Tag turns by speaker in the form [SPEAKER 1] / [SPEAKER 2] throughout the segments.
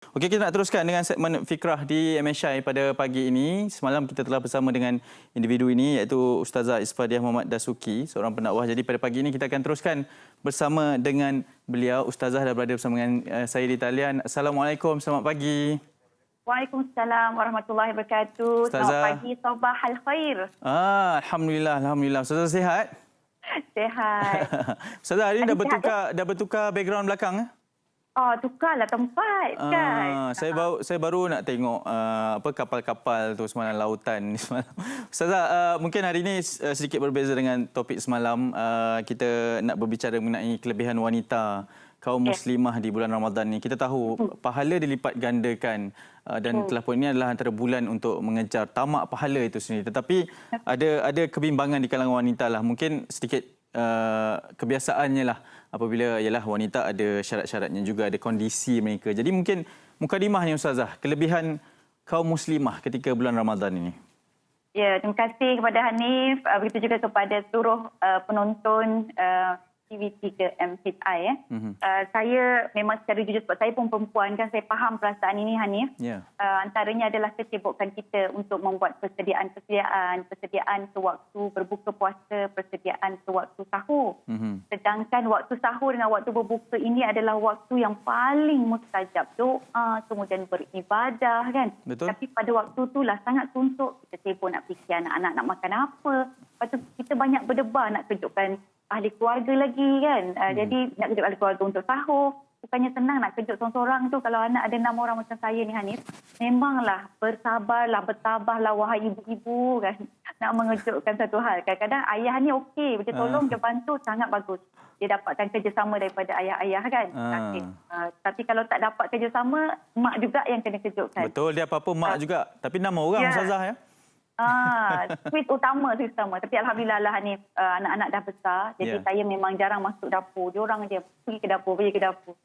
[SPEAKER 1] Okey, kita nak teruskan dengan segmen Fikrah di MSI pada pagi ini. Semalam kita telah bersama dengan individu ini iaitu Ustazah Isfadiah Muhammad Dasuki, seorang pendakwah. Jadi pada pagi ini kita akan teruskan bersama dengan beliau. Ustazah dah berada bersama dengan saya di talian. Assalamualaikum, selamat pagi.
[SPEAKER 2] Waalaikumsalam warahmatullahi wabarakatuh. Selamat
[SPEAKER 1] Ustazah.
[SPEAKER 2] pagi, sabah al-khair.
[SPEAKER 1] Alhamdulillah. Ustazah sihat?
[SPEAKER 2] Sehat.
[SPEAKER 1] Ustazah, hari ini
[SPEAKER 2] Ada sihat,
[SPEAKER 1] dah bertukar background belakang?
[SPEAKER 2] Oh, tukarlah tempat kan.
[SPEAKER 1] Saya baru nak tengok kapal-kapal tu semalam, lautan semalam. Ustazah, mungkin hari ini sedikit berbeza dengan topik semalam. Kita nak berbicara mengenai kelebihan wanita kaum muslimah di bulan Ramadan ni. Kita tahu pahala dilipat gandakan dan telah pun ini adalah antara bulan untuk mengejar tamak pahala itu sendiri. Tetapi ada kebimbangan di kalangan wanita lah. Mungkin sedikit kebiasaannya lah apabila ialah wanita ada syarat-syaratnya juga, ada kondisi mereka. Jadi mungkin mukadimahnya Ustazah, kelebihan kaum muslimah ketika bulan Ramadan ini.
[SPEAKER 2] Ya, terima kasih kepada Hanif. Begitu juga kepada seluruh penonton TV3 MHI. Saya memang secara jujur sebab saya pun perempuan kan, saya faham perasaan ini Hanif. Antaranya adalah kesibukan kita untuk membuat persediaan sewaktu berbuka puasa, persediaan sewaktu sahur. Sedangkan waktu sahur dengan waktu berbuka ini adalah waktu yang paling mustajab, doa, kemudian beribadah kan.
[SPEAKER 1] Betul.
[SPEAKER 2] Tapi pada waktu itulah sangat suntuk, kita sibuk nak fikir anak-anak nak makan apa. Lepas tu kita banyak berdebar nak kejutkan ahli keluarga lagi kan. Jadi nak kejut ahli keluarga untuk sahur. Bukannya senang nak kejut seorang-seorang tu. Kalau anak ada 6 orang macam saya ni Hanif, memanglah bersabarlah, bertabahlah wahai ibu-ibu kan. Nak mengejutkan satu hal. Kadang-kadang ayah ni okey, dia tolong, dia bantu, sangat bagus. Dia dapatkan kerjasama daripada ayah-ayah kan. Tapi kalau tak dapat kerjasama, mak juga yang kena kejutkan.
[SPEAKER 1] Betul, dia apa-apa mak juga. Tapi 6 orang Ustazah ya.
[SPEAKER 2] Tweet utama. Tapi alhamdulillah lah Hanif, anak-anak dah besar. Jadi saya memang jarang masuk dapur. Diorang dia pergi ke dapur.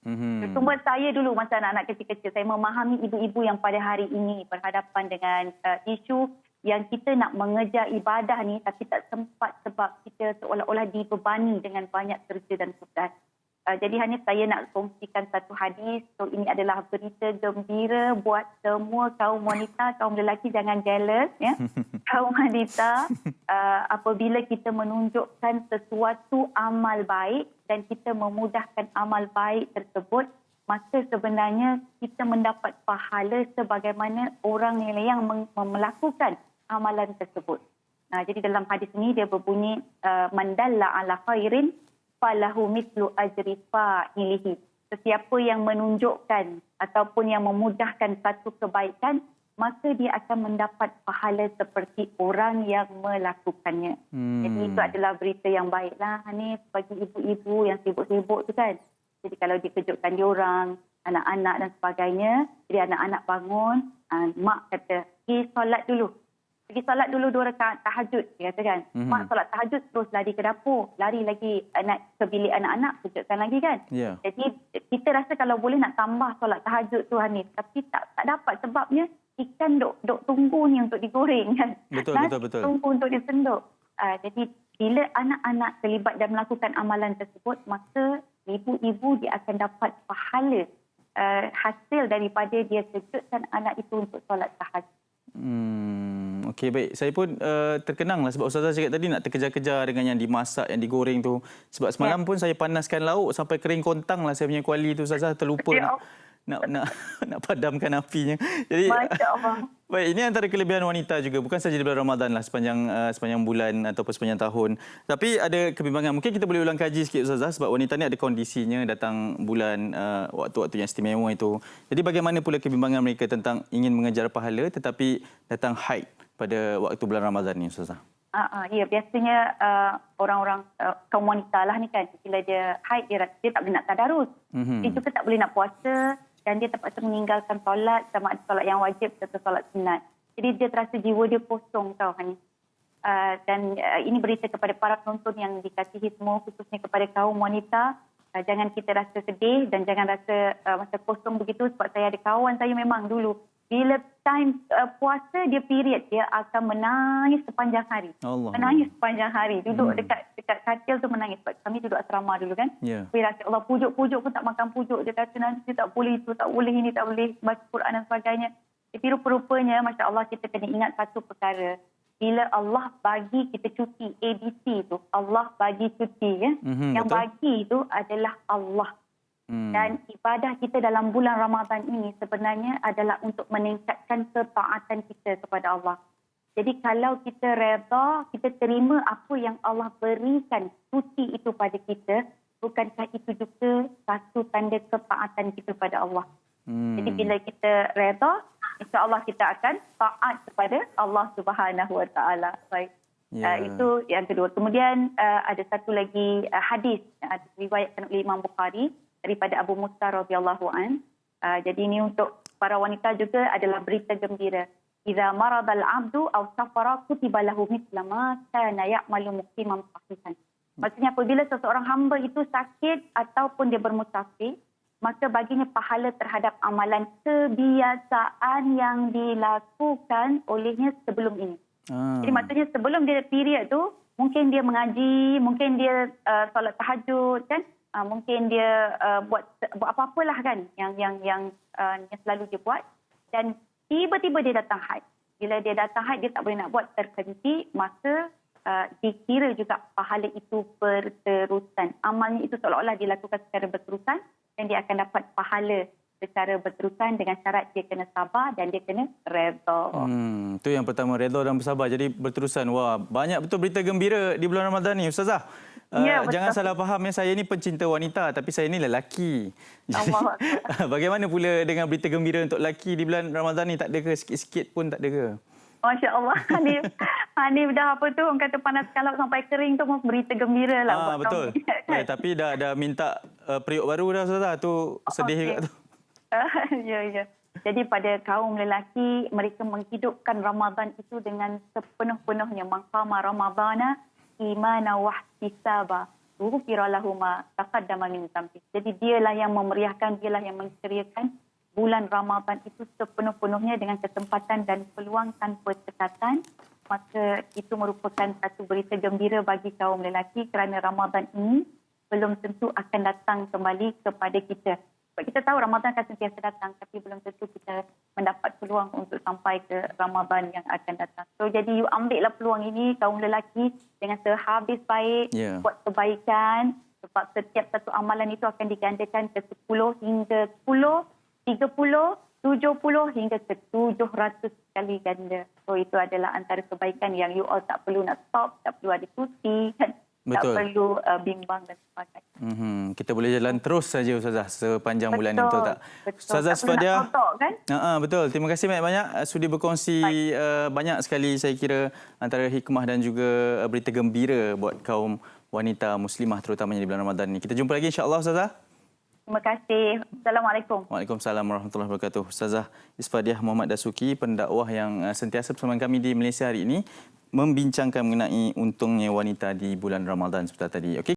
[SPEAKER 2] Cuma saya dulu masa anak-anak kecil-kecil, saya memahami ibu-ibu yang pada hari ini berhadapan dengan isu yang kita nak mengejar ibadah ni tapi tak sempat sebab kita seolah-olah dibebani dengan banyak kerja dan tugas. Jadi Hanif, saya nak kongsikan satu hadis. So ini adalah berita gembira buat semua kaum wanita, kaum lelaki jangan jealous ya. Kaum wanita, apabila kita menunjukkan sesuatu amal baik dan kita memudahkan amal baik tersebut, maka sebenarnya kita mendapat pahala sebagaimana orang yang melakukan amalan tersebut. Jadi dalam hadis ini dia berbunyi man dalla ala khairin falahu mithlu ajri fa'ilihi. Sesiapa yang menunjukkan ataupun yang memudahkan satu kebaikan, maka dia akan mendapat pahala seperti orang yang melakukannya. Jadi itu adalah berita yang baiklah Hanif bagi ibu-ibu yang sibuk-sibuk tu kan. Jadi kalau dikejutkan diorang, anak-anak dan sebagainya, jadi anak-anak bangun, mak kata, pergi solat dulu. Pergi solat dulu 2 rakaat tahajud, dia katakan. Mak solat tahajud terus lari ke dapur, lari lagi nak ke bilik anak-anak, kejutkan lagi kan. Jadi kita rasa kalau boleh nak tambah solat tahajud tu Hanif, tapi tak dapat sebabnya ikan duk tunggu ni untuk digoreng kan.
[SPEAKER 1] Betul.
[SPEAKER 2] Tunggu untuk disenduk. Jadi bila anak-anak terlibat dan melakukan amalan tersebut, maka ibu-ibu dia akan dapat pahala hasil daripada dia kejutkan anak itu untuk solat tahajud.
[SPEAKER 1] Okey, baik. Saya pun terkenanglah sebab Ustazah cakap tadi nak terkejar-kejar dengan yang dimasak, yang digoreng tu. Sebab semalam pun saya panaskan lauk sampai kering kontang lah saya punya kuali tu Ustazah, terlupa nak padamkan apinya. Jadi
[SPEAKER 2] Masya-Allah.
[SPEAKER 1] Baik, ini antara kelebihan wanita juga, bukan saja di bulan Ramadan lah, sepanjang bulan ataupun sepanjang tahun. Tapi ada kebimbangan. Mungkin kita boleh ulang kaji sikit Ustazah sebab wanita ni ada kondisinya datang bulan waktu-waktu yang istimewa itu. Jadi bagaimana pula kebimbangan mereka tentang ingin mengejar pahala tetapi datang haid pada waktu bulan Ramadan ni Ustazah?
[SPEAKER 2] Ya, biasanya orang-orang kaum wanita lah ni kan, bila dia haid dia tak boleh nak tadarus. Dia juga tak boleh nak puasa dan dia terpaksa meninggalkan solat, sama ada solat yang wajib atau solat sunat. Jadi dia terasa jiwa dia kosong tau Hanif. Dan ini berita kepada para penonton yang dikasihi semua, khususnya kepada kaum wanita. Jangan kita rasa sedih dan jangan rasa masa kosong begitu sebab saya ada kawan saya memang dulu Bila time puasa, dia period, dia akan menangis sepanjang hari.
[SPEAKER 1] Allah.
[SPEAKER 2] Menangis sepanjang hari. Duduk dekat katil tu menangis. Sebab kami duduk asrama dulu kan.
[SPEAKER 1] Ya.
[SPEAKER 2] Tapi rasa Allah, pujuk-pujuk pun tak makan pujuk. Dia kata nanti dia tak boleh itu, tak boleh ini, tak boleh baca Quran dan sebagainya. Tapi rupa-rupanya, Masya Allah, kita kena ingat satu perkara. Bila Allah bagi kita cuti, ABC tu, Allah bagi cuti. Ya? Yang
[SPEAKER 1] betul.
[SPEAKER 2] bagi itu adalah Allah. Dan ibadah kita dalam bulan Ramadan ini sebenarnya adalah untuk meningkatkan ketaatan kita kepada Allah. Jadi kalau kita redha, kita terima apa yang Allah berikan cuti itu pada kita, bukankah itu juga satu tanda ketaatan kita kepada Allah? Jadi bila kita redha, insya-Allah kita akan taat kepada Allah Subhanahu Wa Taala. Baik. Itu yang kedua. Kemudian ada satu lagi hadis yang diriwayatkan oleh Imam Bukhari daripada Abu Musa radhiyallahu an. Jadi ini untuk para wanita juga adalah berita gembira. Idza maradal 'abdu aw safara kutiba lahu mithla ma kana ya'malu muqiman sahihan. Maksudnya apabila seseorang hamba itu sakit ataupun dia bermusafir, maka baginya pahala terhadap amalan kebiasaan yang dilakukan olehnya sebelum ini. Jadi maksudnya sebelum dia period tu, mungkin dia mengaji, mungkin dia solat tahajud kan? Mungkin dia buat apa-apalah kan yang selalu dia buat, dan tiba-tiba dia datang haid. Bila dia datang haid, dia tak boleh nak buat, terhenti, maka dikira juga pahala itu berterusan. Amalnya itu seolah-olah dilakukan secara berterusan dan dia akan dapat pahala secara berterusan dengan syarat dia kena sabar dan dia kena redha.
[SPEAKER 1] Itu yang pertama, redha dan bersabar. Jadi berterusan. Wah, banyak betul berita gembira di bulan Ramadan ni, Ustazah. Jangan salah faham, saya ni pencinta wanita tapi saya ni lelaki. Jadi, bagaimana pula dengan berita gembira untuk lelaki di bulan Ramadan ni? Tak ada ke? Sikit-sikit pun tak ada ke?
[SPEAKER 2] Masya Allah, Hanif dah apa tu, orang kata panas kalap sampai kering tu pun berita gembira lah.
[SPEAKER 1] Betul. Tapi dah minta periuk baru dah, Ustazah. Tu sedih juga tu.
[SPEAKER 2] Ya. Jadi pada kaum lelaki, mereka menghidupkan Ramadan itu dengan sepenuh-penuhnya. Maqama Ramadana imana wahtisaba ghufira lahu ma taqaddama min dhanbi. Jadi dialah yang memeriahkan, dialah yang menceriakan bulan Ramadan itu sepenuh-penuhnya dengan kesempatan dan peluang tanpa cekatan. Maka itu merupakan satu berita gembira bagi kaum lelaki kerana Ramadan ini belum tentu akan datang kembali kepada kita. Sebab kita tahu Ramadan akan sentiasa datang, tapi belum tentu kita mendapat peluang untuk sampai ke Ramadan yang akan datang. So, jadi you ambillah peluang ini, kaum lelaki, dengan sehabis baik, buat kebaikan. Sebab setiap satu amalan itu akan digandakan ke 10 hingga 10, 30, 70 hingga ke 700 kali ganda. So, itu adalah antara kebaikan yang you all tak perlu nak stop, tak perlu ada cuti, kan?
[SPEAKER 1] Betul.
[SPEAKER 2] Tak perlu bimbang dan sebagainya.
[SPEAKER 1] Kita boleh jalan terus saja, Ustazah, sepanjang bulan ini, betul tak? Ustazah Sifadiah.
[SPEAKER 2] Kan?
[SPEAKER 1] Betul. Terima kasih banyak-banyak sudi berkongsi banyak sekali, saya kira, antara hikmah dan juga berita gembira buat kaum wanita muslimah terutamanya di bulan Ramadan ini. Kita jumpa lagi, insya-Allah, Ustazah.
[SPEAKER 2] Terima kasih. Assalamualaikum.
[SPEAKER 1] Waalaikumsalam warahmatullahi wabarakatuh. Ustazah Sifadiah Muhammad Dasuki, pendakwah yang sentiasa bersama kami di Malaysia hari ini, membincangkan mengenai untungnya wanita di bulan Ramadan seperti tadi. Okey.